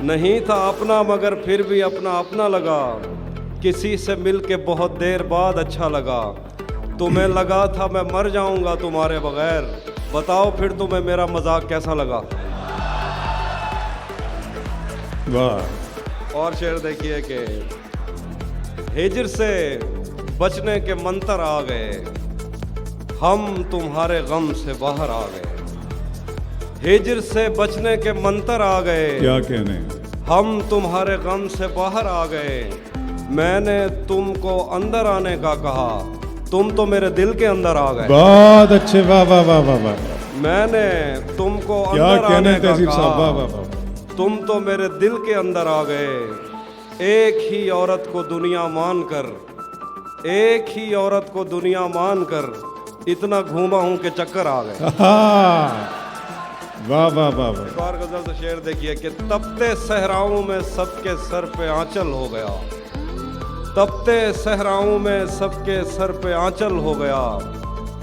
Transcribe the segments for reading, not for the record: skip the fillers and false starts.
नहीं था अपना मगर फिर भी अपना अपना लगा, किसी से मिलके बहुत देर बाद अच्छा लगा। तुम्हें लगा था मैं मर जाऊंगा तुम्हारे बगैर, बताओ फिर तुम्हें मेरा मजाक कैसा लगा। वाह। और शेर देखिए कि हिजर से बचने के मंतर आ गए, हम तुम्हारे गम से बाहर आ गए। हिजर से बचने के मंतर आ गए, क्या कहने, हम तुम्हारे गम से बाहर आ गए। मैंने तुमको अंदर आने का कहा, तुम तो मेरे दिल के अंदर आ गए। बहुत अच्छे, वाह वाह वाह वाह वाह। मैंने तुमको क्या अंदर कहने आने का तहसीब साहब, वाह कहा, वाह वाह। तुम तो मेरे दिल के अंदर आ गए। एक ही औरत को दुनिया मानकर, एक ही औरत को दुनिया मानकर इतना घूमा हूं कि चक्कर आ गए। वाह वाह वाह वाह। एक और गजल से शेर देखिए कि तपते सहराओं में सबके सर पे आंचल हो गया, तपते सहराओं में सबके सर पे आंचल हो गया।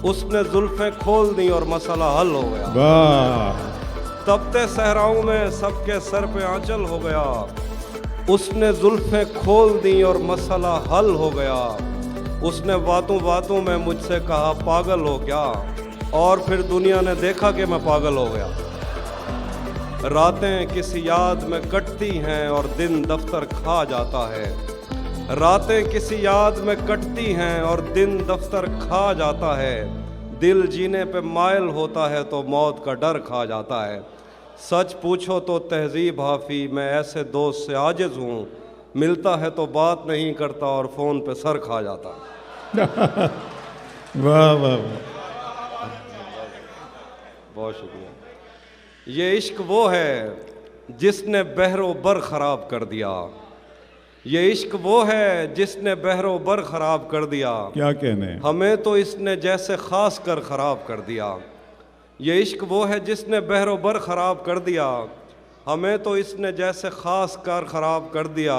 उसने जुल्फें खोल दी और मसला हल हो गया। वाह। तपते सहराओं में सबके सर पे आंचल हो गया, उसने जुल्फें खोल दी और मसला हल हो गया। उसने बातों बातों में मुझसे कहा पागल हो क्या, और फिर दुनिया ने देखा कि मैं पागल हो गया। रातें किसी याद में कटती हैं और दिन दफ्तर खा जाता है, रातें किसी याद में कटती हैं और दिन दफ्तर खा जाता है। दिल जीने पे मायल होता है तो मौत का डर खा जाता है। सच पूछो तो तहजीब हाफी, मैं ऐसे दोस्त से आजिज हूँ, मिलता है तो बात नहीं करता और फ़ोन पे सर खा जाता है। वाह वाह वाह। बहुत शुक्रिया। ये इश्क वो है जिसने बहरो बर ख़राब कर दिया, ये इश्क वो है जिसने बहरो बर ख़राब कर दिया। क्या कहने, हमें तो इसने जैसे ख़ास कर ख़राब कर दिया। ये इश्क वो है जिसने बहरो बर ख़राब कर दिया, हमें तो इसने जैसे ख़ास कर ख़राब कर दिया।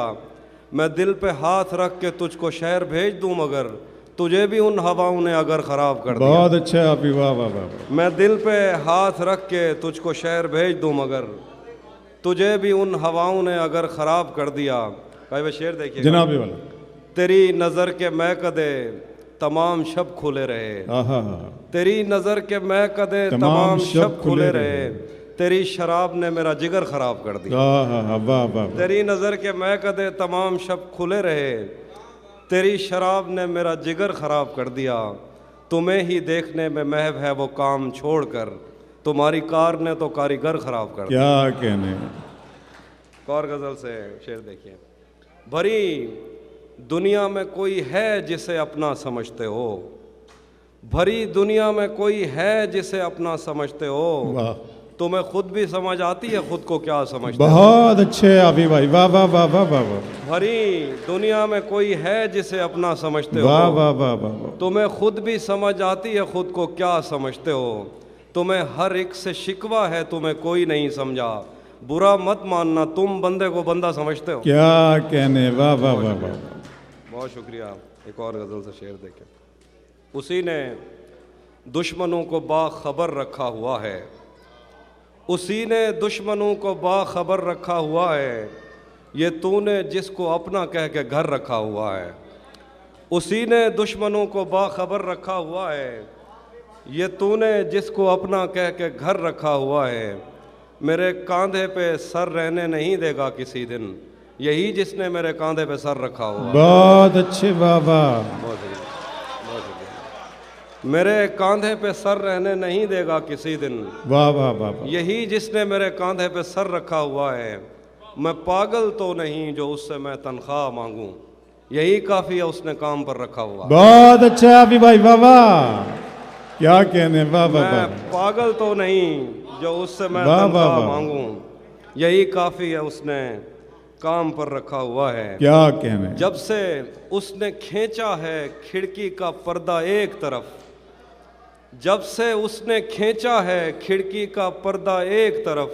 मैं दिल पे हाथ रख के तुझको शहर भेज दूँ मगर तुझे भी उन हवाओं ने अगर ख़राब कर दिया। बहुत अच्छा आप, वाह वाह वाह। मैं दिल पे हाथ रख के तुझको शहर भेज दूँ मगर तुझे भी उन हवाओं ने अगर ख़राब कर दिया। भाई वह शेर देखिए जनाब वाला। तेरी नज़र के मैं कदे तमाम शब खुले रहे, आहा। तेरी नज़र के मैं कदे तमाम शब खुले रहे। तेरी शराब ने मेरा जिगर ख़राब कर दिया। वाह वाह। तेरी नज़र के मैं कदे तमाम शब खुले रहे, तेरी शराब ने मेरा जिगर ख़राब कर दिया। तुम्हें ही देखने में महव है वो काम छोड़कर, तुम्हारी कार ने तो कारीगर ख़राब कर दिया। क्या कहने। और गज़ल से शेर देखिए, भरी दुनिया में कोई है जिसे अपना समझते हो, भरी दुनिया में कोई है जिसे अपना समझते हो। वाह। तुम्हें खुद भी समझ आती है खुद को क्या समझते हो। बहुत अच्छे अभी भाई, वाह वाह वाह वाह वाह वाह। भरी दुनिया में कोई है जिसे अपना समझते हो, वाह वाह वाह वाह। तुम्हें खुद भी समझ आती है खुद को क्या समझते हो। तुम्हें हर एक से शिकवा है तुम्हें कोई नहीं समझा, बुरा मत मानना तुम बंदे को बंदा समझते हो। क्या कहने, वाह वाह वाह वाह। बहुत शुक्रिया। एक और गज़ल से शेर देखें, उसी ने दुश्मनों को बाखबर रखा हुआ है, उसी ने दुश्मनों को बाखबर रखा हुआ है। ये तूने जिसको अपना कह के घर रखा हुआ है, उसी ने दुश्मनों को बाखबर रखा हुआ है। ये तूने जिसको अपना कह के घर रखा हुआ है। मेरे कंधे पे सर रहने नहीं देगा किसी दिन, यही जिसने मेरे कंधे पे सर रखा हुआ। बहुत अच्छे, वाह वाह। बहुत शुक्रिया, बहुत शुक्रिया। मेरे कंधे पे सर रहने नहीं देगा किसी दिन, वाह वाह वाह। यही जिसने मेरे कंधे पे सर रखा हुआ है। मैं पागल तो नहीं जो उससे मैं तनख्वाह मांगूं, यही काफ़ी है उसने काम पर रखा हुआ। बहुत अच्छा अभी भाई, वाह वाह। क्या कहने, वाह वाह मैं वाह। पागल तो नहीं जो उससे मैं वाह, वाह, तनख्वाह वाह। मांगूं, यही काफ़ी है उसने काम पर रखा हुआ है। क्या कहने। जब से उसने खींचा है खिड़की का पर्दा एक तरफ, जब से उसने खींचा है खिड़की का पर्दा एक तरफ,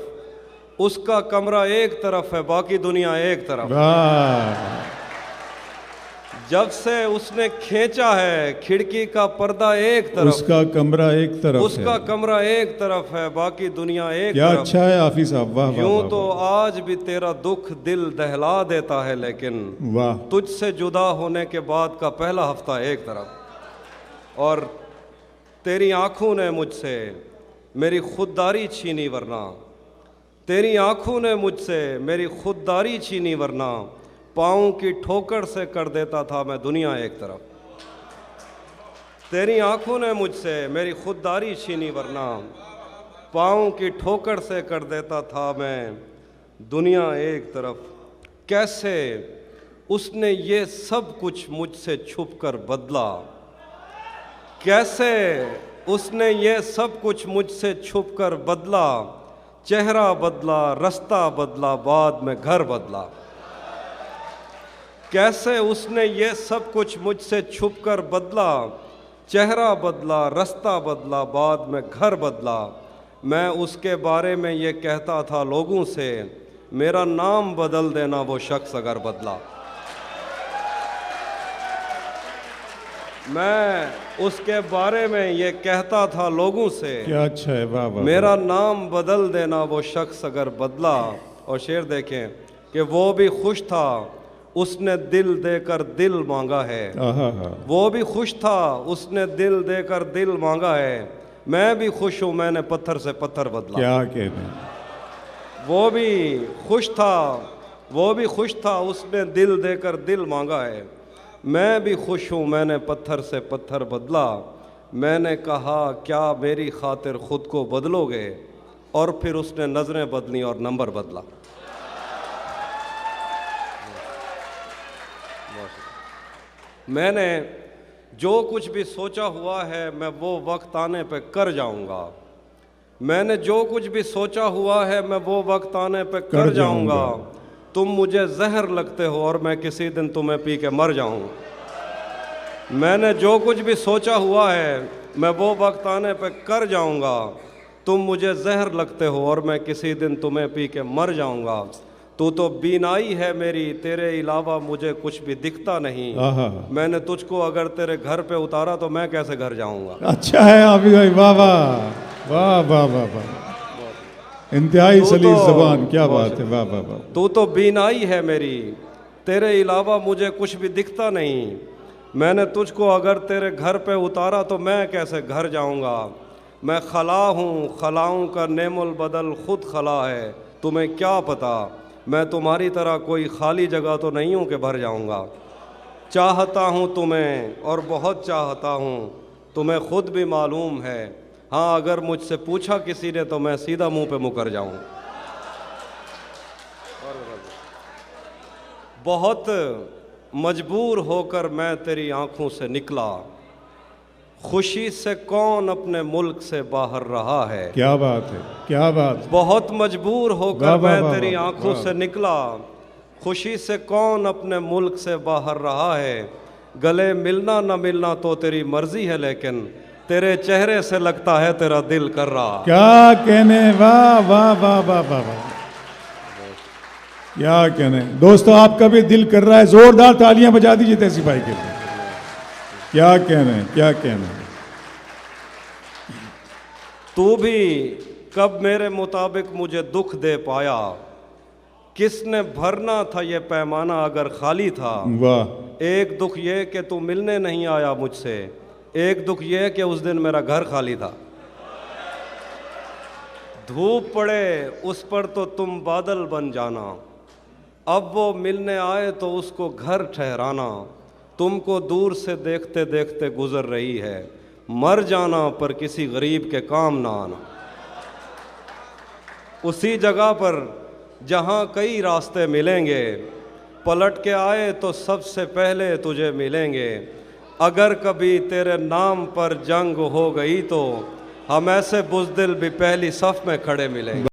उसका कमरा एक तरफ है बाकी दुनिया एक तरफ। वाह। जब से उसने खींचा है खिड़की का पर्दा एक तरफ, उसका कमरा एक तरफ उसका है। कमरा एक तरफ है, बाकी दुनिया एक क्या तरफ। अच्छा है हाफिज साहब, वाह वाह यूं वाह, तो आज भी तेरा दुख दिल दहला देता है, लेकिन वाह। तुझसे जुदा होने के बाद का पहला हफ्ता एक तरफ, और तेरी आंखों ने मुझसे मेरी खुददारी छीनी, वरना तेरी आंखों ने मुझसे मेरी खुददारी छीनी, वरना पाँव की ठोकर से कर देता था मैं दुनिया एक तरफ। तेरी आंखों ने मुझसे मेरी खुददारी छीनी, वरना पाँव की ठोकर से कर देता था मैं दुनिया एक तरफ। कैसे उसने ये सब कुछ मुझसे छुप कर बदला, कैसे उसने ये सब कुछ मुझसे छुप कर बदला। चेहरा बदला, रास्ता बदला, बाद में घर बदला। कैसे उसने ये सब कुछ मुझसे छुप कर बदला। चेहरा बदला, रास्ता बदला, बाद में घर बदला। मैं उसके बारे में ये कहता था लोगों से, मेरा नाम बदल देना वो शख्स अगर बदला। मैं उसके बारे में ये कहता था लोगों से, क्या अच्छा है, वाह वाह। मेरा नाम बदल देना वो शख्स अगर बदला। और शेर देखें कि वो भी खुश था, उसने दिल देकर दिल मांगा है। आहा, वो भी खुश था, उसने दिल देकर दिल मांगा है। मैं भी खुश हूँ, मैंने पत्थर से पत्थर बदला। क्या कहते हैं। वो भी खुश था, वो भी खुश था, उसने दिल देकर दिल मांगा है। मैं भी खुश हूँ, मैंने पत्थर से पत्थर बदला। मैंने कहा क्या मेरी खातिर ख़ुद को बदलोगे, और फिर उसने नज़रें बदली और नंबर बदला। मैंने जो कुछ भी सोचा हुआ है मैं वो वक्त आने पे कर जाऊंगा। मैंने जो कुछ भी सोचा हुआ है मैं वो वक्त आने पे कर जाऊंगा। तुम मुझे जहर लगते हो और मैं किसी दिन तुम्हें पी के मर जाऊंगा। मैंने जो कुछ भी सोचा हुआ है मैं वो वक्त आने पे कर जाऊंगा। तुम मुझे जहर लगते हो और मैं किसी दिन तुम्हें पी के मर जाऊंगा। तू तो बीनाई है मेरी, तेरे अलावा मुझे कुछ भी दिखता नहीं। मैंने तुझको अगर तेरे घर पे उतारा तो मैं कैसे घर जाऊंगा। अच्छा है हाफिज भाई, वाह वाह वाह वाह वाह वाह, इंतहाई सलीस ज़बान, क्या बात है, वाह वाह वाह। तू तो बीनाई है मेरी, तेरे अलावा मुझे कुछ भी दिखता नहीं। मैंने तुझको अगर तेरे घर पे उतारा तो मैं कैसे घर जाऊंगा। मैं खला हूँ, खलाओं का नेमुल बदल खुद खला है। तुम्हें क्या पता मैं तुम्हारी तरह कोई खाली जगह तो नहीं हूँ कि भर जाऊंगा। चाहता हूँ तुम्हें और बहुत चाहता हूँ, तुम्हें खुद भी मालूम है। हाँ, अगर मुझसे पूछा किसी ने तो मैं सीधा मुंह पे मुकर जाऊँ। बहुत मजबूर होकर मैं तेरी आंखों से निकला, खुशी से कौन अपने मुल्क से बाहर रहा है। क्या बात है, क्या बात। बहुत मजबूर होकर वाह, वाह, मैं वाह, तेरी वाह, आंखों वाह। से निकला, खुशी से कौन अपने मुल्क से बाहर रहा है। गले मिलना न मिलना तो तेरी मर्जी है, लेकिन तेरे चेहरे से लगता है तेरा दिल कर रहा। क्या कहने, वाह वाह वाह वाह वाह वाह, क्या कहने। दोस्तों आपका भी दिल कर रहा है, जोरदार तालियां बजा दीजिए तैसी भाई के लिए। क्या कहने, क्या कहने। तू भी कब मेरे मुताबिक मुझे दुख दे पाया। किसने भरना था ये पैमाना अगर खाली था। वाह। एक दुख ये कि तू मिलने नहीं आया मुझसे, एक दुख ये कि उस दिन मेरा घर खाली था। धूप पड़े उस पर तो तुम बादल बन जाना, अब वो मिलने आए तो उसको घर ठहराना। तुमको दूर से देखते देखते गुजर रही है, मर जाना पर किसी गरीब के काम ना आना। उसी जगह पर जहाँ कई रास्ते मिलेंगे, पलट के आए तो सबसे पहले तुझे मिलेंगे। अगर कभी तेरे नाम पर जंग हो गई तो हम ऐसे बुज़दिल भी पहली सफ़ में खड़े मिलेंगे।